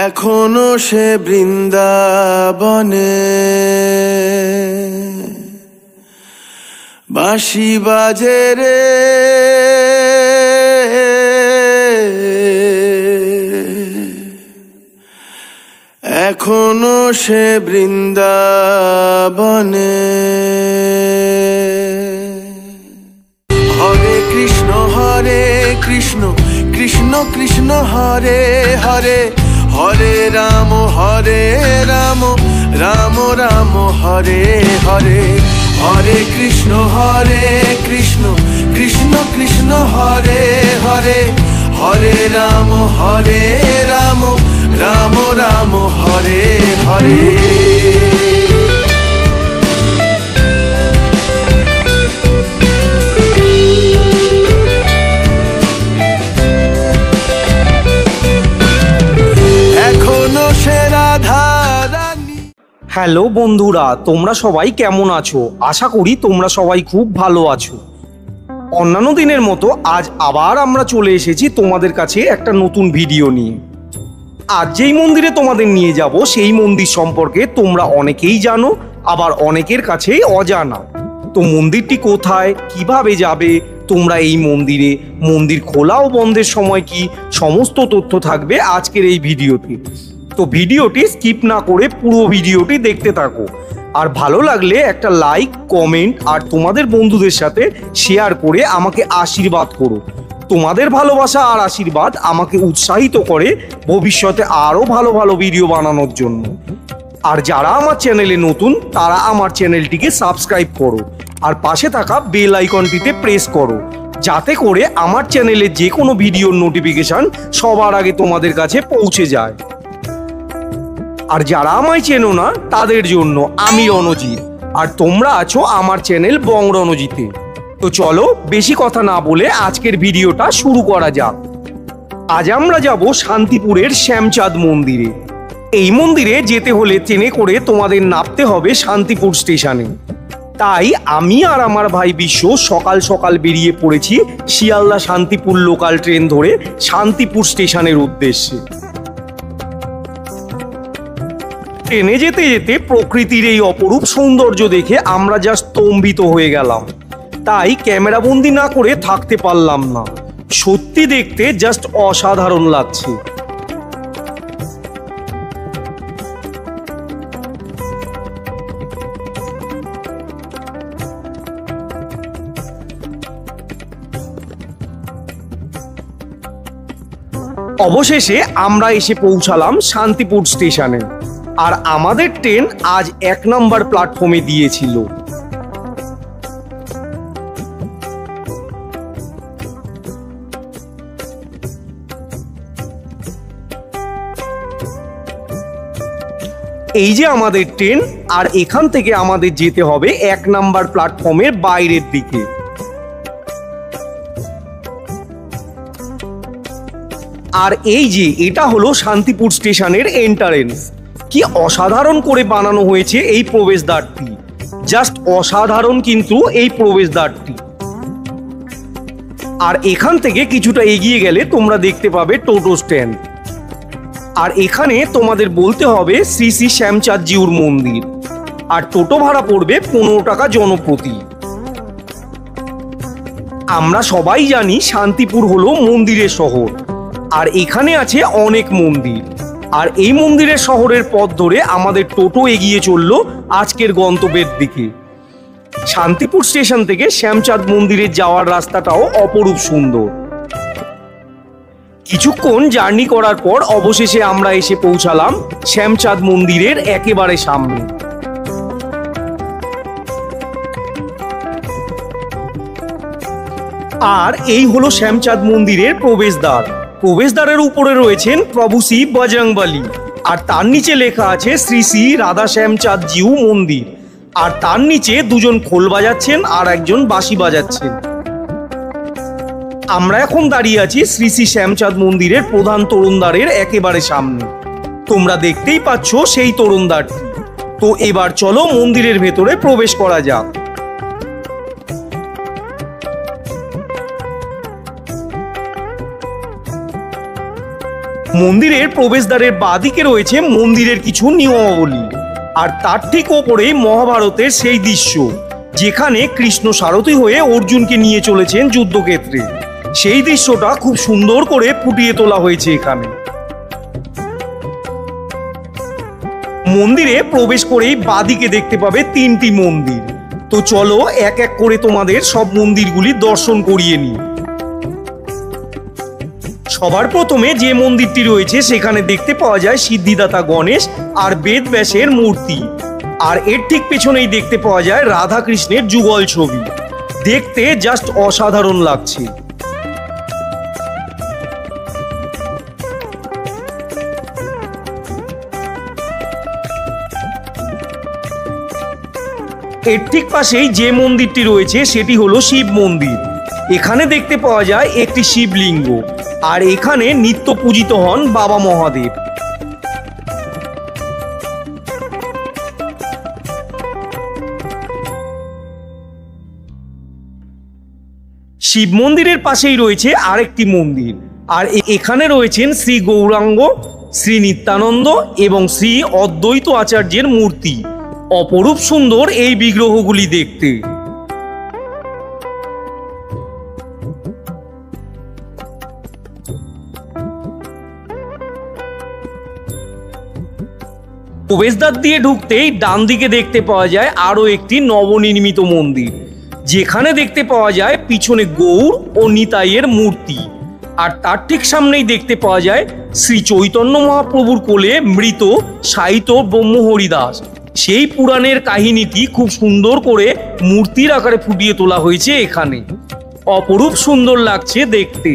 এখনো সে বৃন্দাবনে বাঁশি বাজে রে, এখনো সে বৃন্দাবনে। হরে কৃষ্ণ কৃষ্ণ কৃষ্ণ হরে হরে, হরে রাম রাম রাম হরে হরে। হরে কৃষ্ণ কৃষ্ণ কৃষ্ণ হরে হরে, হরে রাম রাম রাম হরে হরে। হ্যালো বন্ধুরা, তোমরা সবাই কেমন আছো? আশা করি তোমরা সবাই খুব ভালো আছো। অন্যান্য দিনের মতো আজ আবার আমরা চলে এসেছি তোমাদের কাছে একটা নতুন ভিডিও নিয়ে। আজ যেই মন্দিরে তোমাদের নিয়ে যাব সেই মন্দির সম্পর্কে তোমরা অনেকেই জানো, আবার অনেকের কাছেই অজানা। তো মন্দিরটি কোথায়, কিভাবে যাবে তোমরা এই মন্দিরে, মন্দির খোলা ও বন্ধের সময় কি, সমস্ত তথ্য থাকবে আজকের এই ভিডিওতে। তো ভিডিওটি স্কিপ না করে পুরো ভিডিওটি দেখতে থাকো। আর ভালো লাগলে একটা লাইক, কমেন্ট আর তোমাদের বন্ধুদের সাথে শেয়ার করে আমাকে আশীর্বাদ করো। তোমাদের ভালোবাসা আর আশীর্বাদ আমাকে উৎসাহিত করে ভবিষ্যতে আরও ভালো ভালো ভিডিও বানানোর জন্য। আর যারা আমার চ্যানেলে নতুন তারা আমার চ্যানেলটিকে সাবস্ক্রাইব করো আর পাশে থাকা বেল আইকনটিতে প্রেস করো, যাতে করে আমার চ্যানেলে যে কোনো ভিডিওর নোটিফিকেশন সবার আগে তোমাদের কাছে পৌঁছে যায়। আর যারা আমায় চেনো না তাদের জন্য আমি রণজিৎ, আর তোমরা আছো আমার চ্যানেল বং রণজিতে। তো চলো বেশি কথা না বলে আজকের ভিডিওটা শুরু করা যাক। আজ আমরা যাব শান্তিপুরের শ্যামচাঁদ মন্দিরে। এই মন্দিরে যেতে হলে ট্রেনে করে তোমাদের নামতে হবে শান্তিপুর স্টেশনে। তাই আমি আর আমার ভাই বিশ্ব সকাল সকাল বেরিয়ে পড়েছি শিয়ালদা শান্তিপুর লোকাল ট্রেন ধরে শান্তিপুর স্টেশনের উদ্দেশ্যে। ট্রেনে যেতে যেতে প্রকৃতির এই অপরূপ সৌন্দর্য দেখে আমরা জাস্ট স্তম্ভিত হয়ে গেলাম। তাই ক্যামেরা বন্দি না করে থাকতে পারলাম না। সত্যি দেখতে জাস্ট অসাধারণ লাগছে। অবশেষে আমরা এসে পৌঁছালাম শান্তিপুর স্টেশনে। আর আমাদের ট্রেন আজ 1 নম্বর প্ল্যাটফর্মে দিয়েছিল। এই যে আমাদের ট্রেন, আর এখান থেকে আমাদের যেতে হবে 1 নম্বর প্ল্যাটফর্মের বাইরের দিকে। আর এই যে এটা হলো শান্তিপুর স্টেশনের এন্ট্রান্স। কি অসাধারণ করে বানানো হয়েছে এই প্রবেশদ্বারটি, জাস্ট অসাধারণ কিন্তু এই প্রবেশদ্বারটি। আর এখান থেকে কিছুটা এগিয়ে গেলে তোমরা দেখতে পাবে টোটো স্ট্যান্ড। আর এখানে তোমাদের বলতে হবে শ্রী শ্রী শ্যামচাঁদ জিউর মন্দির। আর টোটো ভাড়া পড়বে 15 টাকা জনপ্রতি। আমরা সবাই জানি শান্তিপুর হলো মন্দিরের শহর, আর এখানে আছে অনেক মন্দির। আর এই মন্দিরের শহরের পথ ধরে আমাদের টোটো এগিয়ে চললো আজকের গন্তব্যের দিকে। শান্তিপুর স্টেশন থেকে শ্যামচাঁদ মন্দিরে যাওয়ার রাস্তাটাও অপরূপ সুন্দর। কিছুক্ষণ জার্নি করার পর অবশেষে আমরা এসে পৌঁছালাম শ্যামচাঁদ মন্দিরের একেবারে সামনে। আর এই হলো শ্যামচাঁদ মন্দিরের প্রবেশদ্বার। প্রবেশদ্বারের উপরে রয়েছেন প্রভু শিব বজরংবলী, আর তার নিচে লেখা আছে শ্রী শ্রী রাধা শ্যামচাঁদ জিউ মন্দির। আর তার নিচে দুজন খোল বাজাচ্ছেন আর একজন বাঁশি বাজাচ্ছেন। আমরা এখন দাঁড়িয়ে আছি শ্রী শ্রী শ্যামচাঁদ মন্দিরের প্রধান তোরণদ্বারের একেবারে সামনে। তোমরা দেখতেই পাচ্ছ সেই তোরণদ্বারটি। তো এবার চলো মন্দিরের ভেতরে প্রবেশ করা যাক। মন্দিরের প্রবেশদ্বারের বাঁদিকে রয়েছে মন্দিরের কিছু নিয়মাবলী, আর তার ঠিক ওপরেই মহাভারতের সেই দৃশ্য যেখানে কৃষ্ণ সারথি হয়ে অর্জুনকে নিয়ে চলেছেন যুদ্ধক্ষেত্রে। সেই দৃশ্যটা খুব সুন্দর করে ফুটিয়ে তোলা হয়েছে এখানে। মন্দিরে প্রবেশ করেই বাঁদিকে দেখতে পাবে 3টি মন্দির। তো চলো এক এক করে তোমাদের সব মন্দিরগুলি দর্শন করিয়ে নিই। সবার প্রথমে যে মন্দিরটি রয়েছে সেখানে দেখতে পাওয়া যায় সিদ্ধিদাতা গণেশ আর বেদব্যাসের মূর্তি, আর এর ঠিক পেছনেই দেখতে পাওয়া যায় রাধা কৃষ্ণের যুগল ছবি। দেখতে জাস্ট অসাধারণ লাগছে। এর ঠিক পাশেই যে মন্দিরটি রয়েছে সেটি হলো শিব মন্দির। এখানে দেখতে পাওয়া যায় একটি শিবলিঙ্গ, আর এখানে নিত্য পূজিত হন বাবা মহাদেব। শিব মন্দিরের পাশেই রয়েছে আরেকটি মন্দির, আর এখানে রয়েছেন শ্রী গৌরাঙ্গ, শ্রী নিত্যানন্দ এবং শ্রী অদ্বৈত আচার্যের মূর্তি। অপরূপ সুন্দর এই বিগ্রহগুলি দেখতে। প্রবেশদ্বার দিয়ে ঢুকতেই ডান দিকে দেখতে পাওয়া যায় আরো একটি নবনির্মিত মন্দির, যেখানে দেখতে পাওয়া যায় পিছনে গৌর ও নিতাইয়ের মূর্তি, আর তার ঠিক সামনেই দেখতে পাওয়া যায় শ্রী চৈতন্য মহাপ্রভুর কোলে মৃত সাহিত্য ব্রহ্মহরিদাস। সেই পুরাণের কাহিনীটি খুব সুন্দর করে মূর্তির আকারে ফুটিয়ে তোলা হয়েছে এখানে। অপরূপ সুন্দর লাগছে দেখতে।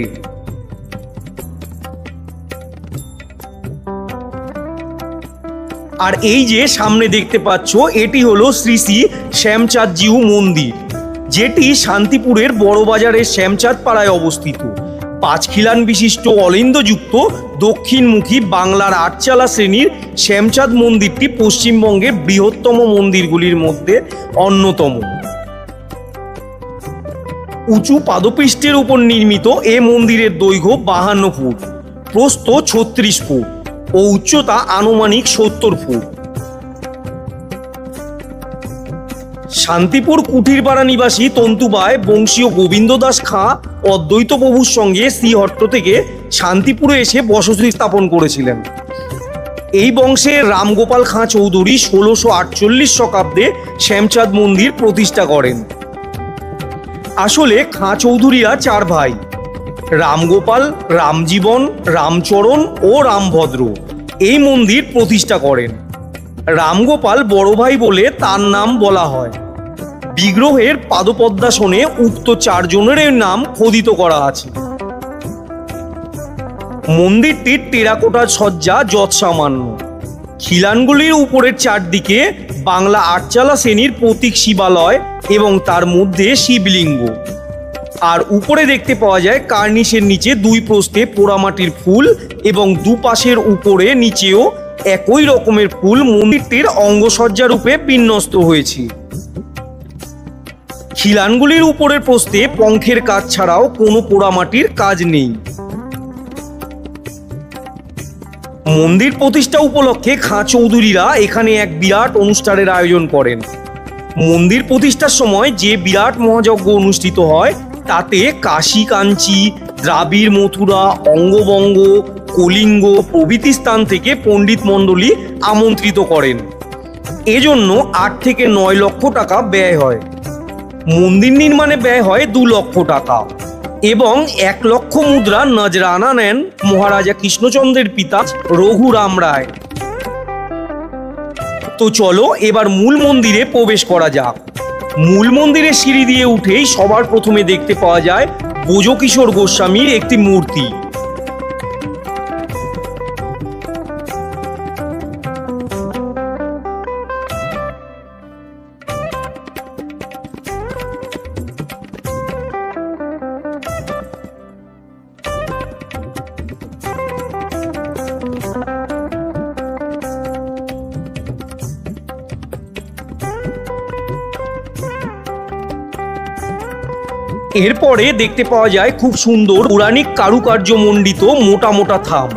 আর এই যে সামনে দেখতে পাচ্ছ এটি হলো শ্রী শ্রী শ্যামচাঁদজিউ মন্দির, যেটি শান্তিপুরের বড়বাজারের শ্যামচাঁদ পাড়ায় অবস্থিত। 5 খিলান বিশিষ্ট অলিন্দযুক্ত দক্ষিণমুখী বাংলার 8চালা শ্রেণীর শ্যামচাঁদ মন্দিরটি পশ্চিমবঙ্গের বৃহত্তম মন্দিরগুলির মধ্যে অন্যতম। উঁচু পাদপৃষ্ঠের উপর নির্মিত এ মন্দিরের দৈর্ঘ্য 52 ফুট, প্রস্থ 36 ফুট ও উচ্চতা আনুমানিক 70 ফুট। শান্তিপুর কুঠিরপাড়া নিবাসী তন্তুবায় বংশীয় গোবিন্দ দাস খাঁ অদ্বৈত প্রভুর সঙ্গে শ্রীহট্ট থেকে শান্তিপুরে এসে বসতি স্থাপন করেছিলেন। এই বংশের রামগোপাল খাঁ চৌধুরী 1648 শকাব্দে শ্যামচাঁদ মন্দির প্রতিষ্ঠা করেন। আসলে খাঁ চৌধুরীরা 4 ভাই, রামগোপাল, রামজীবন, রামচরণ ও রামভদ্র এই মন্দির প্রতিষ্ঠা করেন। রামগোপাল বড় ভাই বলে তার নাম বলা হয়। বিগ্রহের পাদপদ্মাসনে উক্ত 4 জনের নাম খোদিত করা আছে। মন্দিরটির টেরাকোটার সজ্জা যৎসামান্য। খিলানগুলির উপরের চারদিকে বাংলা 8চালা শ্রেণীর প্রতীক শিবালয় এবং তার মধ্যে শিবলিঙ্গ, আর উপরে দেখতে পাওয়া যায় কার্নিশের নিচে 2 প্রস্থে পোড়ামাটির ফুল এবং দুপাশের উপরে নিচেও একই রকমের ফুল মন্দিরটির অঙ্গসজ্জা রূপে বিন্যস্ত হয়েছে। খিলানগুলির উপরের প্রস্থে পঙ্খের কাজ ছাড়াও কোনো পোড়ামাটির কাজ নেই। মন্দির প্রতিষ্ঠা উপলক্ষে খাঁ চৌধুরীরা এখানে এক বিরাট অনুষ্ঠানের আয়োজন করেন। মন্দির প্রতিষ্ঠার সময় যে বিরাট মহাযজ্ঞ অনুষ্ঠিত হয় তাতে কাশী, কাঞ্চি, দ্রাবিড়, মথুরা, অঙ্গবঙ্গ, কলিঙ্গ প্রভৃতি স্থান থেকে পণ্ডিত মণ্ডলী আমন্ত্রিত করেন। এজন্য 8 থেকে 9 লক্ষ টাকা ব্যয় হয়। মন্দির নির্মাণে ব্যয় হয় 2 লক্ষ টাকা এবং 1 লক্ষ মুদ্রা নজরানা নেন মহারাজা কৃষ্ণচন্দ্রের পিতা রঘুরাম রায়। তো চলো এবার মূল মন্দিরে প্রবেশ করা যাক। মূল মন্দিরের সিঁড়ি দিয়ে উঠেই সবার প্রথমে দেখতে পাওয়া যায় ব্রজকিশোর গোস্বামীর একটি মূর্তি। এরপরে দেখতে পাওয়া যায় খুব সুন্দর পৌরাণিক কারুকার্য মণ্ডিত মোটা মোটা থাম।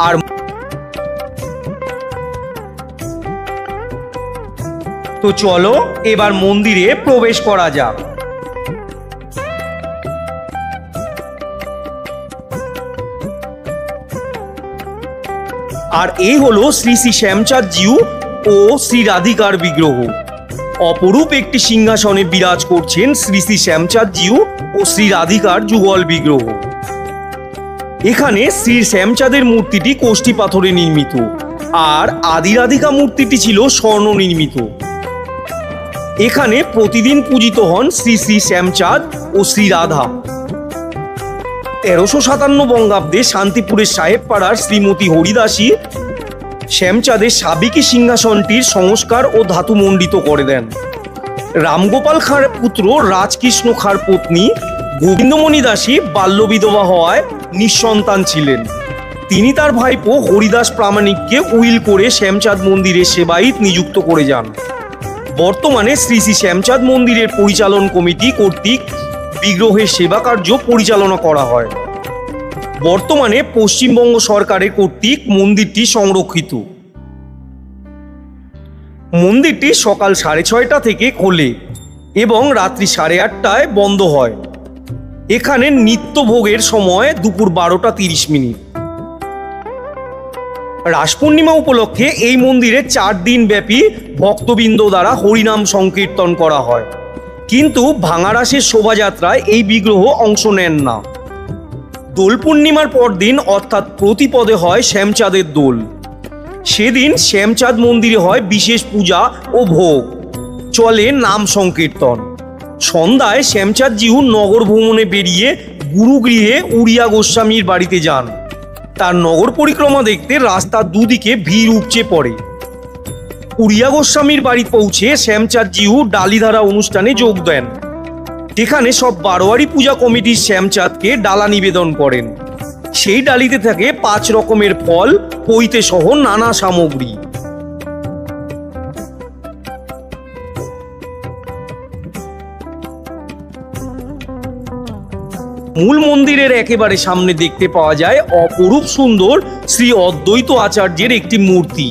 আর তো চলো এবার মন্দিরে প্রবেশ করা যাক। আর এই হলো শ্রী শ্রী শ্যামচাঁদ জিউ ও শ্রী রাধিকার বিগ্রহ। অপরূপ একটি সিংহাসনে বিরাজ করছেন শ্রী শ্রী শ্যামচাঁদ জিউ ও শ্রী রাধিকার যুগল বিগ্রহ। এখানে শ্রী শ্যামচাঁদের মূর্তিটি কোষ্ঠী পাথরে নির্মিত, আর আদি রাধিকা মূর্তিটি ছিল স্বর্ণ নির্মিত। এখানে প্রতিদিন পূজিত হন শ্রী শ্রী শ্যামচাঁদ ও শ্রী রাধা। 1357 বঙ্গাব্দে শান্তিপুরের সাহেবপাড়ার শ্রীমতী হরিদাসী শ্যামচাঁদের সাবেকি সিংহাসনটির সংস্কার ও ধাতু মণ্ডিত করে দেন। রামগোপাল খাঁর পুত্র রাজকৃষ্ণ খাঁর পত্নী গোবিন্দমণি দাসী বাল্যবিধবা হওয়ায় নিঃসন্তান ছিলেন। তিনি তার ভাইপো হরিদাস প্রামাণিককে উইল করে শ্যামচাঁদ মন্দিরের সেবায়িত নিযুক্ত করে যান। বর্তমানে শ্রী শ্রী শ্যামচাঁদ মন্দিরের পরিচালন কমিটি কর্তৃক বিগ্রহের সেবা কার্য পরিচালনা করা হয়। বর্তমানে পশ্চিমবঙ্গ সরকারের কর্তৃক মন্দিরটি সংরক্ষিত। মন্দিরটি সকাল 6:30 থেকে খোলে এবং রাত্রি 8:30টায় বন্ধ হয়। এখানে নিত্য ভোগের সময় দুপুর 12:30। রাস পূর্ণিমা উপলক্ষে এই মন্দিরে 4 দিন ব্যাপী ভক্তবৃন্দ দ্বারা হরিনাম সংকীর্তন করা হয়, কিন্তু ভাঙারাসের শোভাযাত্রায় এই বিগ্রহ অংশ নেন না। দোল পূর্ণিমার পরদিন অর্থাৎ প্রতিপদে হয় শ্যামচাঁদের দোল। সেদিন শ্যামচাঁদ মন্দিরে হয় বিশেষ পূজা ও ভোগ, চলে নাম সংকীর্তন। সন্ধ্যায় শ্যামচাঁদ জিউ নগর ভ্রমণে বেরিয়ে গুরুগৃহে উড়িয়া গোস্বামীর বাড়িতে যান। তার নগর পরিক্রমা দেখতে রাস্তার দুদিকে ভিড় উপচে পড়ে। উড়িয়া গোস্বামীর বাড়ি পৌঁছে শ্যামচাঁদ জিউ ডালিধারা অনুষ্ঠানে যোগ দেন। সেখানে সব বারোয়ারি পূজা কমিটির শ্যামচাঁদকে ডালা নিবেদন করেন। সেই ডালিতে থাকে 5 রকমের ফল, পৈতে সহ নানা সামগ্রী। মূল মন্দিরের একেবারে সামনে দেখতে পাওয়া যায় অপরূপ সুন্দর শ্রী অদ্বৈত আচার্যের একটি মূর্তি।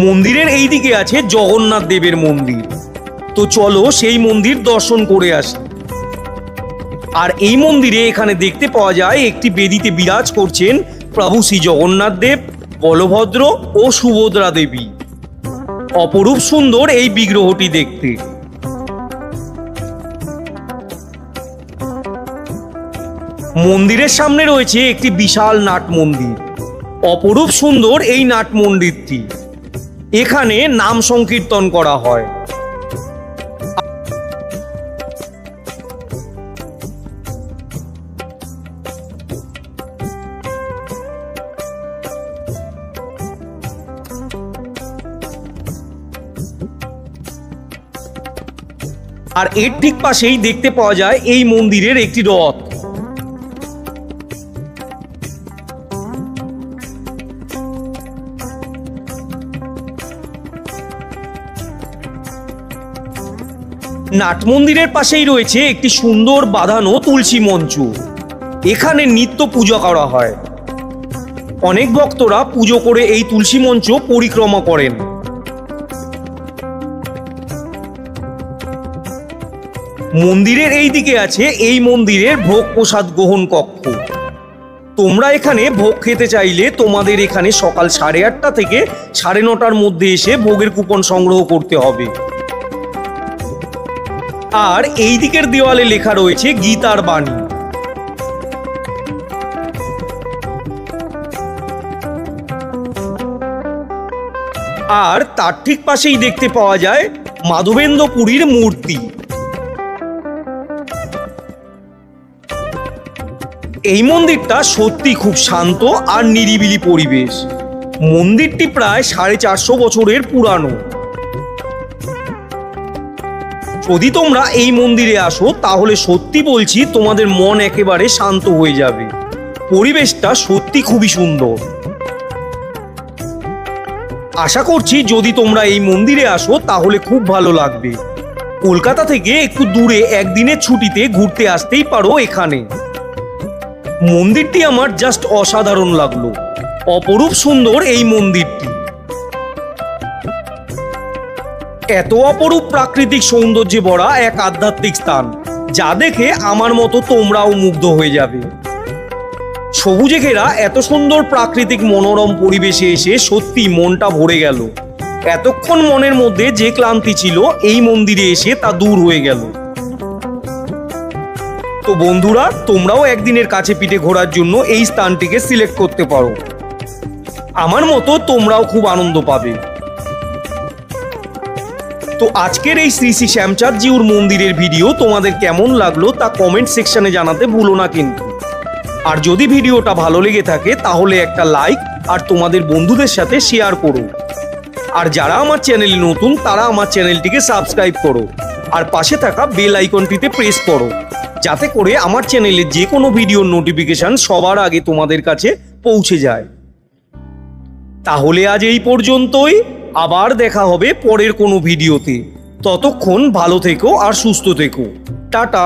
মন্দিরের এই দিকে আছে জগন্নাথ দেবের মন্দির। তো চলো সেই মন্দির দর্শন করে আসি। আর এই মন্দিরে এখানে দেখতে পাওয়া যায় একটি বেদিতে বিরাজ করছেন প্রভু শ্রী জগন্নাথ দেব, বলভদ্র ও সুভদ্রা দেবী। অপরূপ সুন্দর এই বিগ্রহটি দেখতে। মন্দিরের সামনে রয়েছে একটি বিশাল নাট মন্দির। অপরূপ সুন্দর এই নাট মন্দিরটি। এখানে নাম সংকীর্তন করা হয়। আর এর ঠিক পাশেই দেখতে পাওয়া যায় এই মন্দিরের একটি রথ। নাট মন্দিরের পাশেই রয়েছে একটি সুন্দর বাঁধানো তুলসী মঞ্চ। এখানে নিত্য পূজা করা হয়। অনেক ভক্তরা পুজো করে এই তুলসী মঞ্চ পরিক্রমা করেন। মন্দিরের এই দিকে আছে এই মন্দিরের ভোগ প্রসাদ গ্রহণ কক্ষ। তোমরা এখানে ভোগ খেতে চাইলে তোমাদের এখানে সকাল 8:30 থেকে 9:30 মধ্যে এসে ভোগের কুপন সংগ্রহ করতে হবে। আর এই দিকের দেওয়ালে লেখা রয়েছে গীতার বাণী। আর তার ঠিক পাশেই দেখতে পাওয়া যায় মাধবেন্দ্র পুরীর মূর্তি। এই মন্দিরটা সত্যি খুব শান্ত আর নিরিবিলি পরিবেশ। মন্দিরটি প্রায় 450 বছরের পুরানো। যদি তোমরা এই মন্দিরে আসো তাহলে সত্যি বলছি তোমাদের মন একেবারে শান্ত হয়ে যাবে। পরিবেশটা সত্যি খুবই সুন্দর। আশা করছি যদি তোমরা এই মন্দিরে আসো তাহলে খুব ভালো লাগবে। কলকাতা থেকে একটু দূরে একদিনের ছুটিতে ঘুরতে আসতেই পারো এখানে। মন্দিরটি আমার জাস্ট অসাধারণ লাগলো। অপরূপ সুন্দর এই মন্দিরটি। এত অপরূপ প্রাকৃতিক সৌন্দর্যে ভরা এক আধ্যাত্মিক স্থান, যা দেখে আমার মতো তোমরাও মুগ্ধ হয়ে যাবে। সবুজে ঘেরা এত সুন্দর প্রাকৃতিক মনোরম পরিবেশে এসে সত্যি মনটা ভরে গেল। এতক্ষণ মনের মধ্যে যে ক্লান্তি ছিল এই মন্দিরে এসে তা দূর হয়ে গেল। তো বন্ধুরা, তোমরাও একদিনের কাছে পিঠে ঘোরার জন্য এই স্থানটিকে সিলেক্ট করতে পারো। আমার মতো তোমরাও খুব আনন্দ পাবে। তো আজকের এই শ্রী শ্রী শ্যামচাঁদজিউর মন্দিরের ভিডিও তোমাদের কেমন লাগলো তা কমেন্ট সেকশনে জানাতে ভুলো না কিন্তু। আর যদি ভিডিওটা ভালো লেগে থাকে তাহলে একটা লাইক আর তোমাদের বন্ধুদের সাথে শেয়ার করো। আর যারা আমার চ্যানেলে নতুন তারা আমার চ্যানেলটিকে সাবস্ক্রাইব করো আর পাশে থাকা বেল আইকনটিতে প্রেস করো, যাতে করে আমার চ্যানেলে যে কোনো ভিডিওর নোটিফিকেশন সবার আগে তোমাদের কাছে পৌঁছে যায়। তাহলে আজ এই পর্যন্তই। আবার দেখা হবে পরের কোনো ভিডিওতে। ততক্ষণ ভালো থেকো আর সুস্থ থেকো। টাটা।